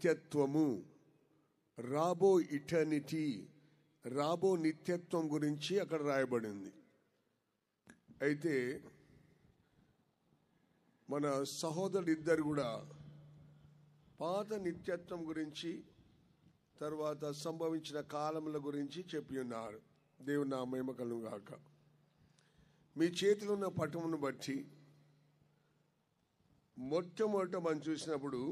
నిత్యత్వము, రాబో ఇటర్నిటీ, రాబో నిత్యత్వం గురించి అక్కడ రాయబడింది. అయితే మన సహోదరులిద్దరు కూడా పాత నిత్యత్వం గురించి, తర్వాత సంభవించిన కాలముల గురించి చెప్పి ఉన్నారు. దేవుని నా మహిమ కలుగును గాక. మీ చేతిలో ఉన్న పటమును బట్టి మొట్టమొదట మనం చూసినప్పుడు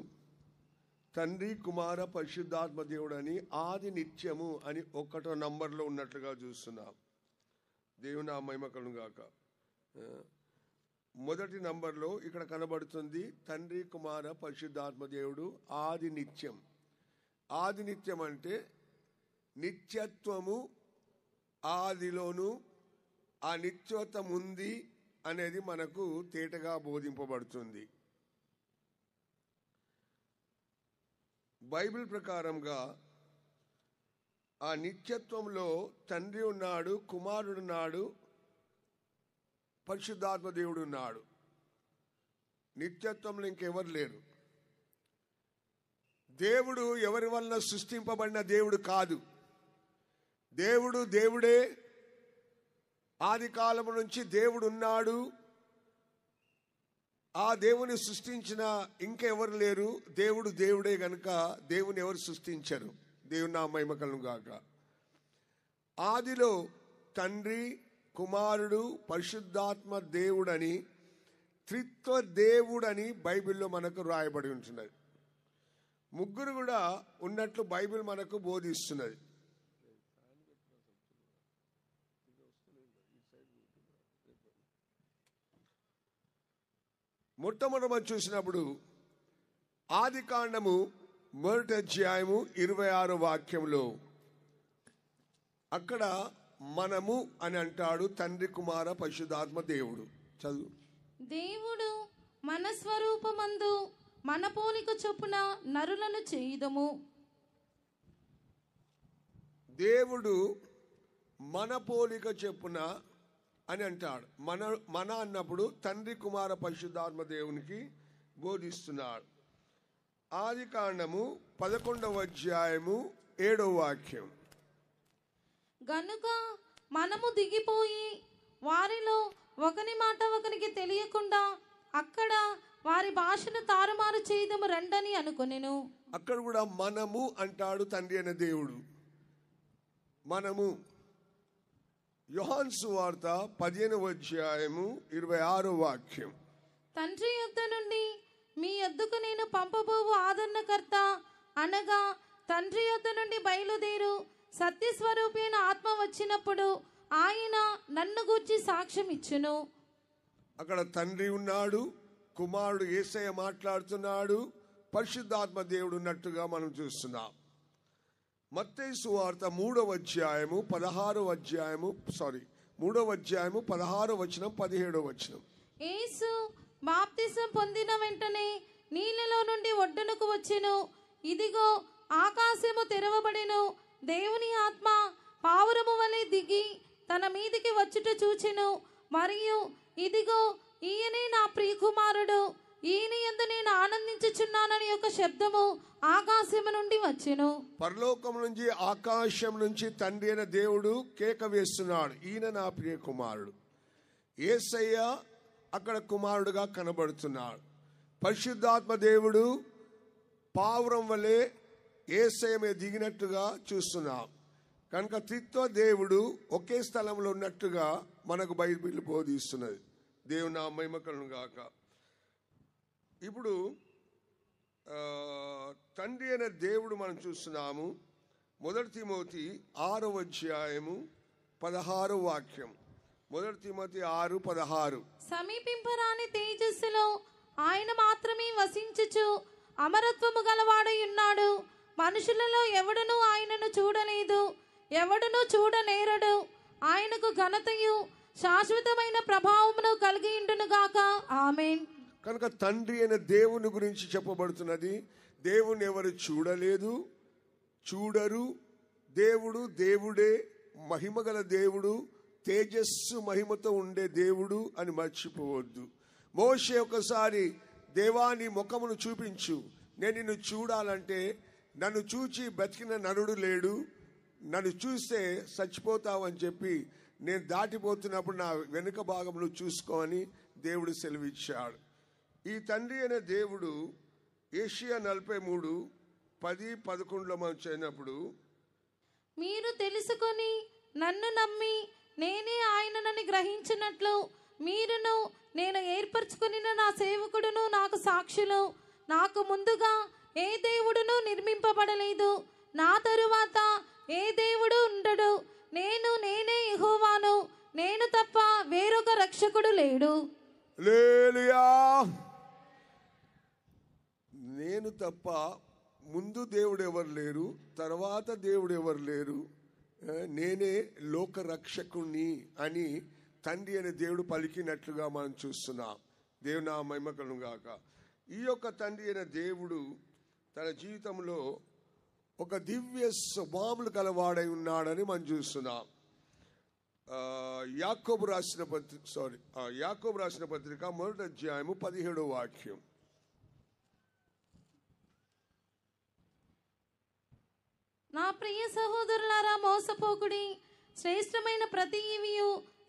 తండ్రి, కుమార, పరిశుద్ధాత్మ దేవుడు అని ఆది నిత్యము అని 1వ నంబర్లో ఉన్నట్లుగా చూస్తున్నాం. దేవుని నా మహిమ కలుగును గాక. మొదటి నంబర్లో ఇక్కడ కనబడుతుంది తండ్రి, కుమార, పరిశుద్ధాత్మ దేవుడు ఆది నిత్యం. ఆది నిత్యం అంటే నిత్యత్వము ఆదిలోను, ఆ నిత్యత్వం ఉంది అనేది మనకు తేటగా బోధింపబడుతుంది. బైబిల్ ప్రకారంగా ఆ నిత్యత్వంలో తండ్రి ఉన్నాడు, కుమారుడు ఉన్నాడు, పరిశుద్ధాత్మ దేవుడు ఉన్నాడు. నిత్యత్వంలో ఇంకెవరు లేరు. దేవుడు ఎవరి వలన సృష్టింపబడిన దేవుడు కాదు. దేవుడు దేవుడే. ఆది కాలము నుంచి దేవుడు ఉన్నాడు. ఆ దేవుని సృష్టించిన ఇంకెవరు లేరు. దేవుడు దేవుడే గనుక దేవుని ఎవరు సృష్టించరు. దేవుని నా మహిమ కలుగును గాక. ఆదిలో తండ్రి, కుమారుడు, పరిశుద్ధాత్మ దేవుడని, త్రిత్వ దేవుడని బైబిల్లో మనకు రాయబడి ఉంటున్నది. ముగ్గురు కూడా ఉన్నట్లు బైబిల్ మనకు బోధిస్తున్నది. మొట్టమొదట చూసినప్పుడు ఆది కాండము 1వ అధ్యాయము 26వ వాక్యంలో అక్కడ మనము అని అంటాడు తండ్రి, కుమార, పరిశుద్ధాత్మ దేవుడు. చదువు. దేవుడు మన స్వరూపమందు మన పోలిక చొప్పున నరులను చేయుదము. దేవుడు మన పోలిక చొప్పున అని అంటాడు. మన అన్నప్పుడు తండ్రి, కుమార, పరిశుద్ధాత్మ దేవునికి బోధిస్తున్నాడు. ఆది కాండము 11వ అధ్యాయము 7వ వాక్యం. గనుక మనము దిగిపోయి వారిలో ఒకని మాట ఒకనికి తెలియకుండా అక్కడ వారి భాషను తారుమారు చేయదము రండని అనుకొనెను. అక్కడ కూడా మనము అంటాడు తండ్రి అనే దేవుడు. మనము. యోహాను సువార్త 15వ అధ్యాయము 26వ వాక్యం. తండ్రి యొద్ద నుండి మీ యొద్దకు నేను పంపబోవు ఆదరణకర్త అనగా తండ్రి యొద్ద నుండి బయలుదేరు సత్యస్వరూపి అయిన ఆత్మ వచ్చినప్పుడు ఆయన నన్ను గూర్చి సాక్ష్యం ఇచ్చును. అక్కడ తండ్రి ఉన్నాడు, కుమారుడు యేసయ్య మాట్లాడుతున్నాడు, పరిశుద్ధాత్మ దేవుడు ఉన్నట్టుగా మనం చూస్తున్నాం. మత్తయి సువార్త 3వ అధ్యాయము 16వ అధ్యాయము 16వ వచనం 17వ వచనం. యేసు బాప్తిసం పొందిన వెంటనే నీళ్ళలో నుండి ఒడ్డునకు వచ్చెను. ఇదిగో ఆకాశము తెరవబడెను. దేవుని ఆత్మ పావురము వలె దిగి తన మీదికి వచ్చుట చూచెను. మరియు ఇదిగో ఈయనే నా ప్రియకుమారుడు, ఈయన యందు నేను ఆనందించుచున్నానని ఒక శబ్దము ఆకాశము నుండి వచ్చెను. పరలోకం నుంచి, ఆకాశం నుంచి తండ్రి అయిన దేవుడు కేక వేస్తున్నాడు, ఈయన నా ప్రియ కుమారుడు. యేసయ్య అక్కడ కుమారుడుగా కనబడుతున్నాడు. పరిశుద్ధాత్మ దేవుడు పావురం వలె యేసయ్య మీద దిగినట్టుగా చూస్తున్నాం. కనుక త్రిత్వ దేవుడు ఒకే స్థలంలో ఉన్నట్టుగా మనకు బైబిల్ బోధిస్తున్నది. దేవుని నా మహిమ కలుగును గాక. ఇప్పుడు తండ్రి అయిన దేవుడు మనం చూస్తున్నాము. 1 తిమోతి 6వ అధ్యాయము 16వ వాక్యం. 1 తిమోతి 6:16. సమీపింపరాని తేజస్సులో ఆయన మాత్రమే వసించుచు అమరత్వము గలవాడై ఉన్నాడు. మనుషులలో ఎవడునూ ఆయనను చూడలేదు, ఎవడునూ చూడనేరడు. ఆయనకు ఘనతయు శాశ్వతమైన ప్రభావమును కలిగి ఉండును గాక. ఆమేన్. కనుక తండ్రి అయిన దేవుని గురించి చెప్పబడుతున్నది. దేవుని ఎవరు చూడలేదు, చూడరు. దేవుడు దేవుడే, మహిమగల దేవుడు, తేజస్సు మహిమతో ఉండే దేవుడు అని మర్చిపోవద్దు. మోషే ఒకసారి దేవాని ముఖమును చూపించు, నేను నిన్ను చూడాలంటే నన్ను చూచి బతికిన నరుడు లేడు, నన్ను చూస్తే చచ్చిపోతావు అని చెప్పి నేను దాటిపోతున్నప్పుడు నా వెనుక భాగంలో చూసుకోని దేవుడు సెలవిచ్చాడు. ఈ తండ్రి అనే దేవుడు ఏషియా 43:10-11 మనం చదివినప్పుడు, మీరు తెలుసుకొని నన్ను నమ్మి నేనే ఆయననని గ్రహించినట్లు మీరును నేను ఏర్పరచుకుని నా సేవకుడును నాకు సాక్షులు. నాకు ముందుగా ఏ దేవుడును నిర్మింపబడలేదు, నా తరువాత ఏ దేవుడు ఉండడు. నేనే యెహోవాను, నేను తప్ప వేరొక రక్షకుడు లేడు. హల్లెలూయా. నేను తప్ప ముందు దేవుడు ఎవరు లేరు, తర్వాత దేవుడు ఎవరు లేరు, నేనే లోక రక్షకుణ్ణి అని తండ్రి అనే దేవుడు పలికినట్లుగా మనం చూస్తున్నాం. దేవుని నా మహిమ కలుగును గాక. ఈ యొక్క తండ్రి అయిన దేవుడు తన జీవితంలో ఒక దివ్య స్వభావములు కలవాడై ఉన్నాడని మనం చూస్తున్నాం. యాకోబు రాసిన పత్రిక 1వ అధ్యాయము 17వ వాక్యం. నా ప్రియ సహోదరులారా, మోసపోకుడి. శ్రేష్టమైన ప్రతి ఈవియు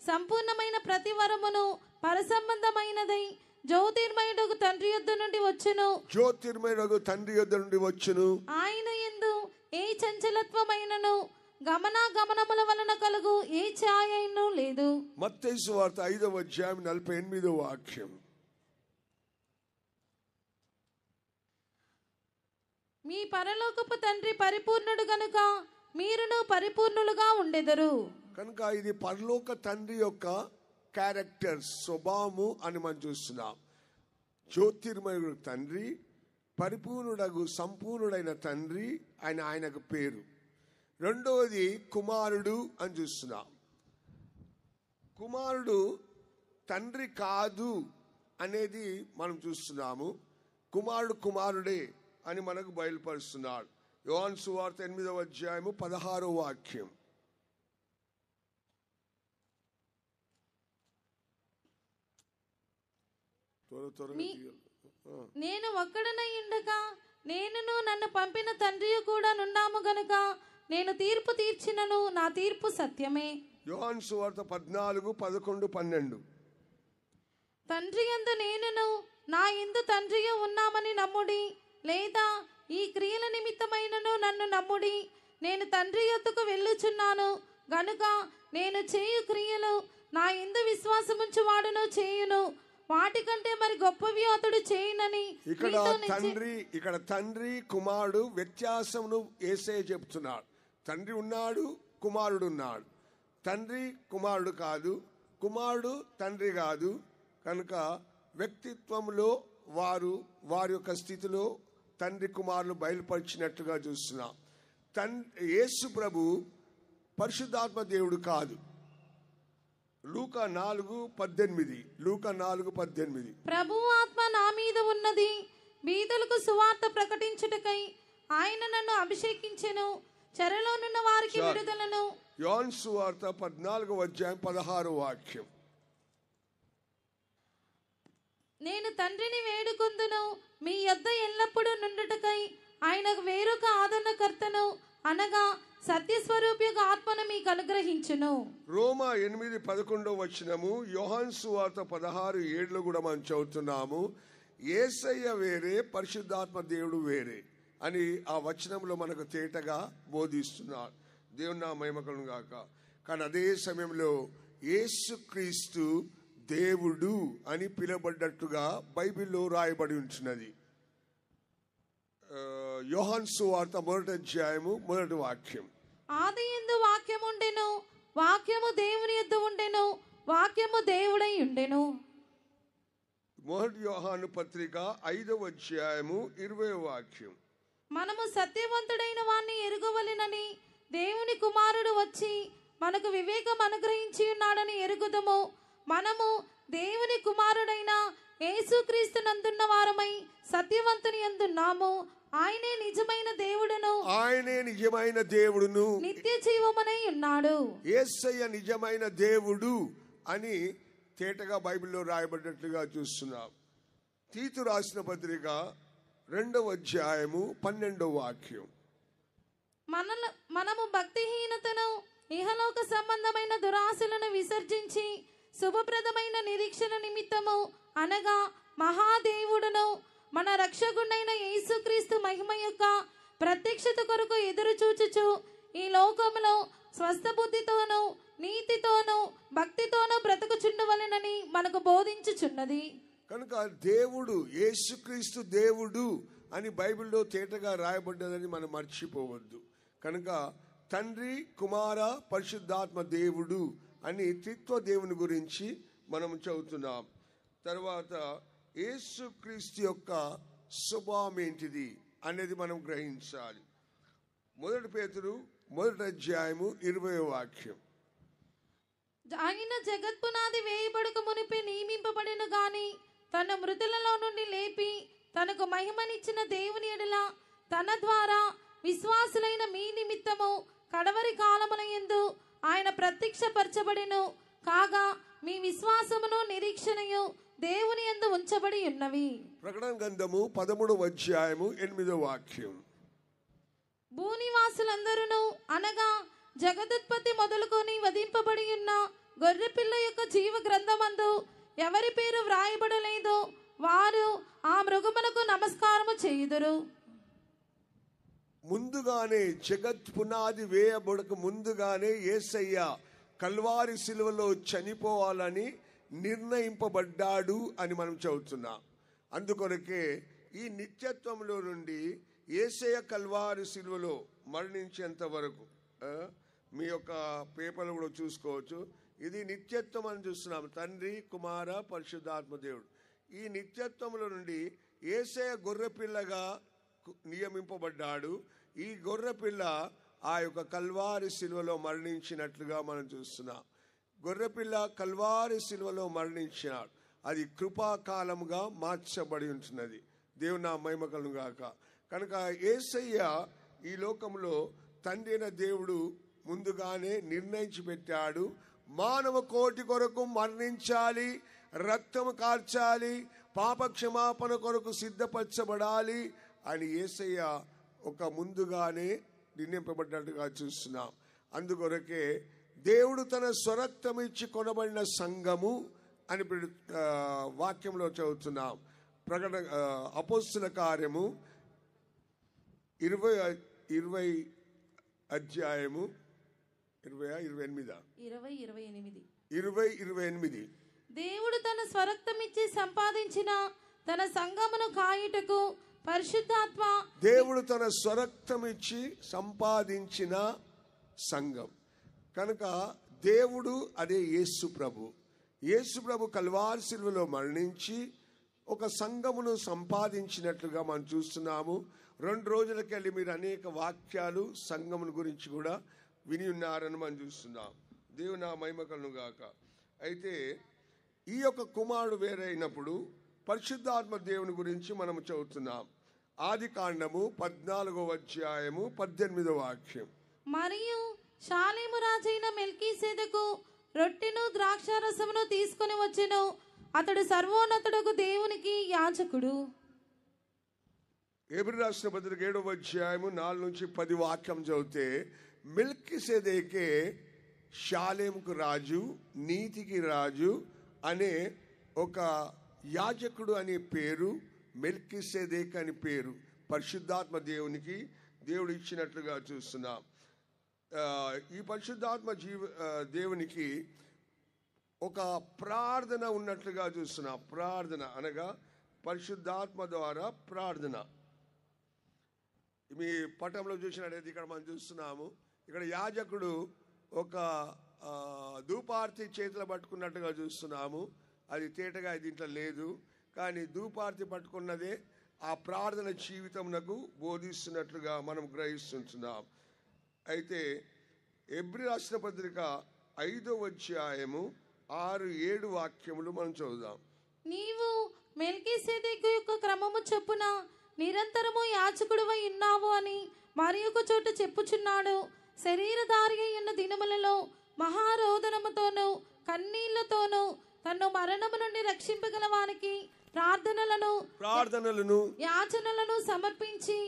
సంపూర్ణమైన ప్రతి వరమును పరసంబంధమైనదై జ్యోతిర్మయుడగు తండ్రి యొద్ద నుండి వచ్చును. ఆయన యందు ఏ చంచలత్వమైనను గమనాగమనముల వలన కలుగు ఏ ఛాయను లేదు. మత్తయి సువార్త 5వ అధ్యాయం 48వ వాక్యం. మీ పరలోకపు తండ్రి పరిపూర్ణుడు గనుక మీరును పరిపూర్ణులుగా ఉండెదరు. కనుక ఇది పరలోక తండ్రి యొక్క క్యారెక్టర్, స్వభావము అని మనం చూస్తున్నాం. జ్యోతిర్మయుడు తండ్రి, పరిపూర్ణుడగు సంపూర్ణుడైన తండ్రి ఆయనకు పేరు. రెండవది కుమారుడు అని చూస్తున్నాం. కుమారుడు తండ్రి కాదు అనేది మనం చూస్తున్నాము. కుమారుడే అని మనకు బయలుపరుస్తున్నాడు. యోహాను సువార్త 8వ అధ్యాయము 16వ వాక్యం. నేను ఒక్కడనై ఉండగా నేనును నన్ను పంపిన తండ్రి కూడా నున్నాము గనుక నేను తీర్పు తీర్చినను నా తీర్పు సత్యమే. యోహాను సువార్త 14, 11, 12. తండ్రి యందు నేనును నా యందు తండ్రి ఉన్నామని నమ్ముడి, లేదా ఈ క్రియల నిమిత్తమైనను నన్ను నమ్ముడి. నేను తండ్రి యొద్దకు వెళ్ళుచున్నాను గనుక నేను చేయు క్రియలు నా యందు విశ్వాసముంచు వాడును చేయును, వాటికంటే మరి గొప్పవి అతడు చేయునని. ఇక్కడ తండ్రి కుమారుడు వ్యత్యాసమును యేసయ్య చెప్తున్నాడు. తండ్రి ఉన్నాడు, కుమారుడు ఉన్నాడు. తండ్రి కుమారుడు కాదు, కుమారుడు తండ్రి కాదు. కనుక వ్యక్తిత్వంలో వారి యొక్క స్థితిలో తండ్రి కుమారులు బయలుపరిచినట్లుగా చూస్తున్నాం. యేసు ప్రభు పరిశుద్ధాత్మ దేవుడు కాదు. లూకా 4:18. ప్రభువు ఆత్మ నా మీద ఉన్నది, బీదలకు సువార్త ప్రకటించుటకై ఆయన నన్ను అభిషేకించెను, చెరలోనున్న వారికి విడుదలను. యోహాను సువార్త 14వ అధ్యాయం 16వ వాక్యం. నేను తండ్రిని వేడుకొందును, మీ యొద్ద ఎల్లప్పుడూ నుండుటకై ఆయనకు వేరొక ఆదరణకర్తను అనగా సత్యస్వరూప ఆత్మను మీకు అనుగ్రహించును. రోమా 8:11 వచనము, యోహాను సువార్త 16:7 కూడా మనం చదువుతున్నాము. యేసయ్య వేరే, పరిశుద్ధాత్మ దేవుడు వేరే అని ఆ వచనంలో మనకు తేటగా బోధిస్తున్నాడు. దేవుని నా మహిమ కలుగును గాక. కానీ అదే సమయంలో యేసుక్రీస్తు దేవుడు అని పిలువబడ్డట్టుగా బైబిల్లో రాయబడి ఉంటున్నది. యోహాను సువార్త 1వ అధ్యాయము 1వ వాక్యం. ఆదియందు వాక్యము ఉండెను, వాక్యము దేవుని యొద్ద ఉండెను, వాక్యము దేవుడై ఉండెను. 1 యోహాను పత్రిక 5వ అధ్యాయము 20వ వాక్యం. మనము సత్యవంతుడైన వాణ్ణి ఎరుగవలెనని దేవుని కుమారుడు వచ్చి మనకు వివేకం అనుగ్రహించి ఉన్నాడని ఎరుగుదము. మనము దేవుని కుమారుడైన యేసుక్రీస్తు నందున్న వారమై సత్యవంతుని యందున్నాము. ఆయనే నిజమైన దేవుడును నిత్య జీవమునై ఉన్నాడు. యేసయ్య నిజమైన దేవుడు అని తేటగా బైబిల్లో రాయబడినట్లుగా చూస్తున్నాం. తీతు రాసిన పత్రిక 2వ అధ్యాయము 12వ వాక్యం. మనము భక్తిహీనతను, ఇహలోక సంబంధమైన దురాశలను విసర్జించి శుభప్రదమైన నిరీక్షణ నిమిత్తము అనగా మహాదేవుడును మన రక్షకుడైన యేసుక్రీస్తు మహిమ యొక్క ప్రత్యక్షత కొరకు ఎదురు చూచుచు ఈ లోకములో స్వస్థ బుద్ధితోనూ నీతితోనూ భక్తితోనూ బ్రతుకుచుండవలెనని మనకు బోధించుచున్నది. కనుక దేవుడు, యేసుక్రీస్తు దేవుడు అని బైబిల్లో తేటగా రాయబడ్డదని మనం మర్చిపోవద్దు. కనుక తండ్రి, కుమార, పరిశుద్ధాత్మ దేవుడు అని త్రిత్వ దేవుని గురించి మనం చదువుతున్నాం. తర్వాత యేసుక్రీస్తు యొక్క స్వభావం ఏంటిది అనేది మనం గ్రహించాలి. 1 పేతురు 1వ అధ్యాయము 20వ వాక్యం. ఆయన జగత్పునాది వేయబడక మునిపే నియమింపబడిన గాని తన మృతులలో నుండి లేపి తనకు మహిమనిచ్చిన దేవుని ఎడల తన ద్వారా విశ్వాసులైన మీ నిమిత్తము కడవరి కాలములయందు ఆయన ప్రత్యక్షపరచబడెను. కాగా మీ విశ్వాసమును నిరీక్షణయు దేవుని యందు ఉంచబడి ఉన్నవి. ప్రకటన గ్రంథము 13వ అధ్యాయము 8వ వాక్యం. భూనివాసులందరూ అనగా జగదుత్పత్తి మొదలుకొని వధింపబడి ఉన్న గొర్రెపిల్ల యొక్క జీవ గ్రంథమందు ఎవరి పేరు వ్రాయబడలేదో వారు ఆ మృగములకు నమస్కారము చేయుదురు. ముందుగానే జగత్ పునాది వేయబడక ముందుగానే యేసయ్య కల్వారి శిలువలో చనిపోవాలని నిర్ణయింపబడ్డాడు అని మనం చదువుతున్నాం. అందుకొరకే ఈ నిత్యత్వంలో నుండి యేసయ్య కల్వారి శిలువలో మరణించేంత వరకు మీ యొక్క పేపర్లు కూడా చూసుకోవచ్చు. ఇది నిత్యత్వం అని చూస్తున్నాం. తండ్రి, కుమార, పరిశుద్ధాత్మ దేవుడు. ఈ నిత్యత్వంలో నుండి యేసయ్య గొర్రెపిల్లగా నియమింపబడ్డాడు. ఈ గొర్రెపిల్ల ఆ యొక్క కల్వారి శిలువలో మరణించినట్లుగా మనం చూస్తున్నాం. గొర్రెపిల్ల కల్వారి శిలువలో మరణించినాడు. అది కృపాకాలముగా మార్చబడి ఉంటున్నది. దేవుని నా మహిమ కలుగును గాక. కనుక యేసయ్య ఈ లోకంలో తండ్రి అయిన దేవుడు ముందుగానే నిర్ణయించి పెట్టాడు. మానవ కోటి కొరకు మరణించాలి, రక్తము కార్చాలి, పాప క్షమాపణ కొరకు సిద్ధపరచబడాలి అని యేసయ్య ఒక ముందుగానే నిర్ణయింపబడ్డట్టుగా చూస్తున్నాం. అందుకొరకే దేవుడు తన స్వరక్తం ఇచ్చి కొనబడిన సంఘము అని వాక్యంలో చదువుతున్నాం. ప్రకటన అపోస్తుల కార్యము 20 అధ్యాయము 20-28 దేవుడు తన స్వరక్తం ఇచ్చి సంపాదించిన తన సంఘమును కాయుటకు పరిశుద్ధాత్మ, దేవుడు తన స్వరక్తం ఇచ్చి సంపాదించిన సంఘం. కనుక దేవుడు అదే యేసు ప్రభు. యేసు ప్రభు కల్వారి శిలువలో మరణించి ఒక సంఘమును సంపాదించినట్లుగా మనం చూస్తున్నాము. 2 రోజులకెళ్ళి మీరు అనేక వాక్యాలు సంఘమును గురించి కూడా విని ఉన్నారని మనం చూస్తున్నాం. దేవుని నా మహిమ కలుగును గాక. అయితే ఈ యొక్క కుమారుడు వేరైనప్పుడు పరిశుద్ధాత్మ దేవుని గురించి మనం చదువుతున్నాం. ఆది కాండము 14వ అధ్యాయము 18వ వాక్యం. మరియు షాలేము రాజైన మెల్కీసెదెకు రొట్టెను ద్రాక్షారసమును తీసుకుని వచ్చెను. అతడు సర్వోన్నతుడకు దేవునికి యాజకుడు. హెబ్రీ రాసిన పత్రిక 7వ అధ్యాయము 4-10 వాక్యం చదివితే మెల్కీసెదెకే షాలేముకు రాజు, నీతికి రాజు అనే ఒక యాజకుడు అనే పేరు, మెల్కీసెదెక్ అని పేరు పరిశుద్ధాత్మ దేవునికి దేవుడు ఇచ్చినట్లుగా చూస్తున్నాం. ఈ పరిశుద్ధాత్మ దేవునికి ఒక ప్రార్థన ఉన్నట్లుగా చూస్తున్నాం. ప్రార్థన అనగా పరిశుద్ధాత్మ ద్వారా ప్రార్థన. మీ పటంలో చూసినట్టయితే ఇక్కడ మనం చూస్తున్నాము. ఇక్కడ యాజకుడు ఒక ధూపార్తి చేతులు పట్టుకున్నట్టుగా చూస్తున్నాము. అది తేటగా దీంట్లో లేదు, కానీ ధూపార్తి పట్టుకున్నదే ఆ ప్రార్థన జీవితమునకు బోధిస్తున్నట్లుగా మనం గ్రహిస్తున్నాం. అయితే హెబ్రీ రాసిన పత్రిక 5వ అధ్యాయము 6-7 వాక్యములు మనం చదువుదాం. నీవు మెల్కీసెదెకు యొక్క క్రమము చొప్పున నిరంతరము యాజకుడువై ఉన్నావు అని మరి ఒక చోట చెప్పుచున్నాడు. శరీరధారి అయిన దినములలో మహారోదనముతోనూ కన్నీళ్లతోనూ తన్ను మరణము నుండి రక్షింపగల వానికి ప్రార్థనలను యాచనలను సమర్పించి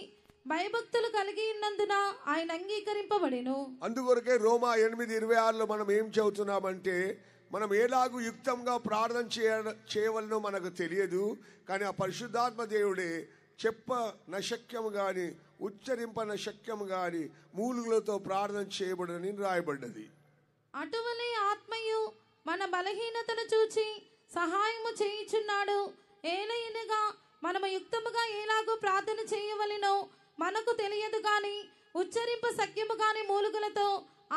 భయభక్తులు కలిగి ఉన్నందున ఆయన అంగీకరింపబడెను. అందుకొరకే రోమా 8:26లో మనం ఏం చదువుతున్నామంటే, మనం ఎలాగూ యుక్తంగా ప్రార్థన చేయవలనో మనకు తెలియదు, కానీ ఆ పరిశుద్ధాత్మ దేవుడే చెప్ప నశక్యం గాని ఉచ్చరింప నశక్యం గాని మూలుగులతో ప్రార్థన చేయబడని రాయబడ్డది. అటువలే ఆత్మయు మన బలహీనతను చూచి సహాయము చేయుచున్నాడు. ఏలయనగా మనము యుక్తముగా ఎలాగో ప్రార్థన చేయవలెనో మనకు తెలియదు గాని ఉచ్చరింప సఖ్యము గాని మూలుగులతో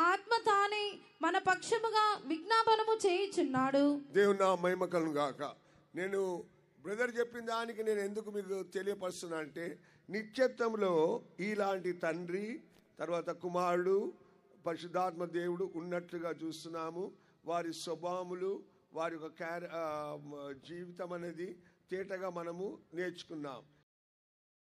ఆత్మ తానే మన పక్షముగా విజ్ఞాపనము చేయుచున్నాడు. దేవుని నా మహిమ కలుగును గాక. నేను బ్రదర్ చెప్పిన దానికి నేను ఎందుకు మీకు తెలియపరుస్తున్నా అంటే, నిత్యత్వంలో ఇలాంటి తండ్రి తర్వాత కుమారుడు పరిశుద్ధాత్మ దేవుడు ఉన్నట్లుగా చూస్తున్నాము. వారి స్వభావములు, వారి యొక్క జీవితం అనేది తేటగా మనము నేర్చుకున్నాం.